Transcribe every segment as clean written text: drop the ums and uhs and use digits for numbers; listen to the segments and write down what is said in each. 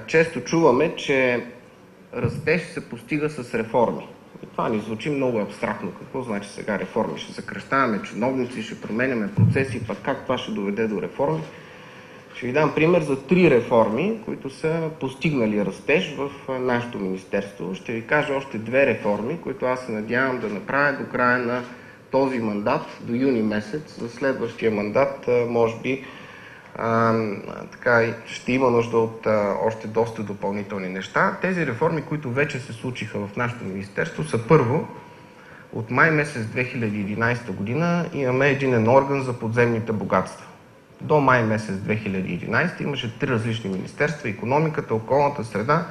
често чуваме, че растеж се постига с реформи. И това ни звучи много абстрактно. Какво значи сега реформи? Ще съкращаваме чиновници, ще променяме процеси, пък как това ще доведе до реформи? Ще ви дам пример за 3 реформи, които са постигнали растеж в нашето министерство. Ще ви кажа още 2 реформи, които аз се надявам да направя до края на този мандат, до юни месец. За следващия мандат, може би, ще има нужда от още доста допълнителни неща. Тези реформи, които вече се случиха в нашето министерство, са: първо, от май месец 2011 година имаме единен орган за подземните богатства. До май месец 2011 имаше 3 различни министерства: икономиката, околната среда,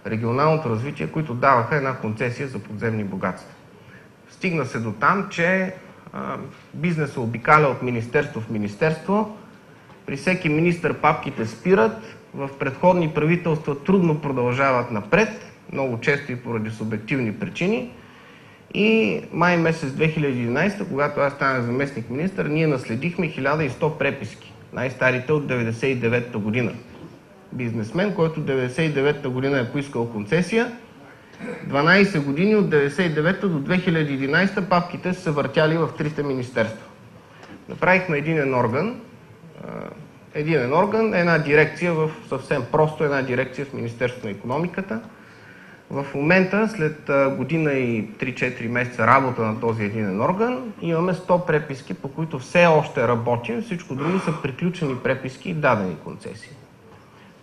регионалното развитие, които даваха една концесия за подземни богатства. Стигна се до там, че бизнесът обикаля от министерство в министерство. При всеки министър папките спират, в предходни правителства трудно продължават напред, много често и поради субективни причини. И май месец 2011, когато аз станах заместник министър, ние наследихме 1100 преписки, най-старите от 1999 година. Бизнесмен, който 1999 година е поискал концесия, 12 години от 1999 до 2011 папките са се въртяли в 3 министерства. Направихме единен орган, една дирекция, съвсем просто една дирекция в Министерството на икономиката. В момента, след година и 3-4 месеца работа на този единен орган, имаме 100 преписки, по които все още работим. Всичко друго са приключени преписки и дадени концесии.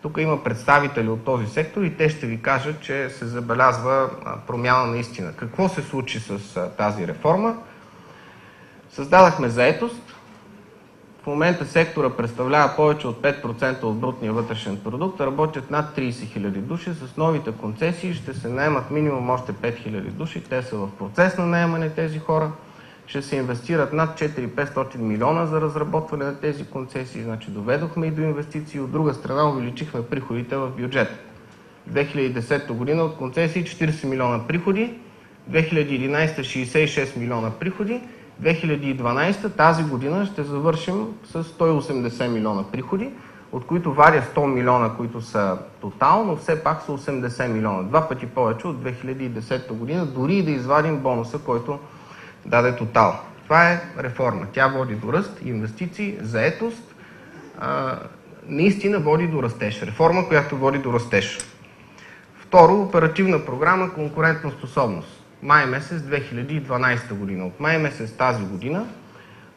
Тук има представители от този сектор и те ще ви кажат, че се забелязва промяна наистина. Какво се случи с тази реформа? Създадахме заетост. В момента сектора представлява повече от 5% от брутния вътрешен продукт, работят над 30 000 души. С новите концесии ще се наемат минимум още 5 000 души. Те са в процес на наемане тези хора. Ще се инвестират над 400-500 милиона за разработване на тези концесии. Значи доведохме и до инвестиции. От друга страна увеличихме приходите в бюджета. 2010 година от концесии 40 милиона приходи, 2011 66 милиона приходи, 2012 тази година ще завършим с 180 милиона приходи, от които варя 100 милиона, които са тотал, но все пак са 80 милиона. 2 пъти повече от 2010 година, дори и да извадим бонуса, който даде тотал. Това е реформа. Тя води до ръст, инвестиции, заетост, наистина води до растеж. Реформа, която води до растеж. Второ, оперативна програма конкурентоспособност. Май месец 2012 година. От май месец тази година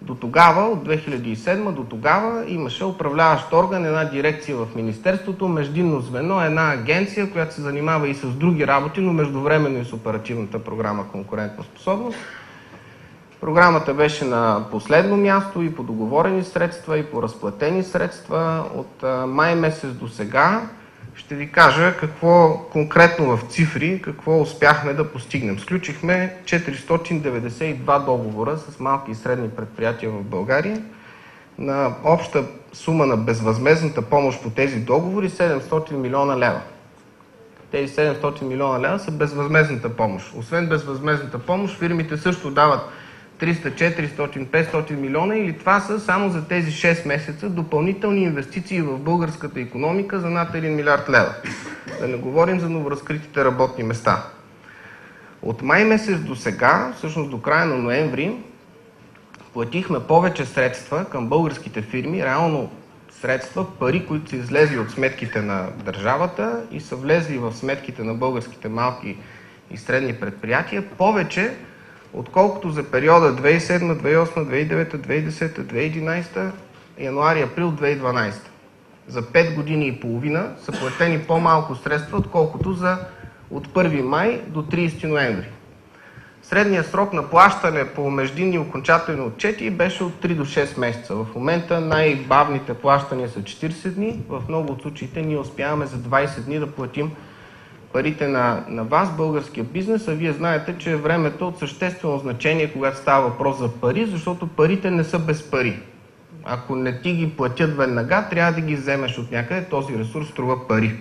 до тогава, от 2007 до тогава имаше управляващ орган, една дирекция в Министерството, междинно звено, една агенция, която се занимава и с други работи, но междувременно и с оперативната програма конкурентоспособност. Програмата беше на последно място и по договорени средства, и по разплатени средства. От май месец до сега ще ви кажа какво конкретно в цифри, какво успяхме да постигнем. Сключихме 492 договора с малки и средни предприятия в България на обща сума на безвъзмездната помощ по тези договори 700 милиона лева. Тези 700 милиона лева са безвъзмездната помощ. Освен безвъзмездната помощ, фирмите също дават 300, 400, 500 милиона, или това са само за тези 6 месеца допълнителни инвестиции в българската икономика за над 1 милиард лева. Да не говорим за новоразкритите работни места. От май месец до сега, всъщност до края на ноември, платихме повече средства към българските фирми, реално средства, пари, които са излезли от сметките на държавата и са влезли в сметките на българските малки и средни предприятия, повече отколкото за периода 2007, 2008, 2009, 2010, 2011, януари-април 2012. За 5 години и половина са платени по-малко средства, отколкото от 1 май до 30 ноември. Средният срок на плащане по междинни окончателни отчети беше от 3 до 6 месеца. В момента най-бавните плащания са 40 дни. В много от случаите ние успяваме за 20 дни да платим парите на вас, българския бизнес, а вие знаете, че времето е от съществено значение, когато става въпрос за пари, защото парите не са без пари. Ако не ти ги платят веднага, трябва да ги вземеш от някъде, този ресурс струва пари.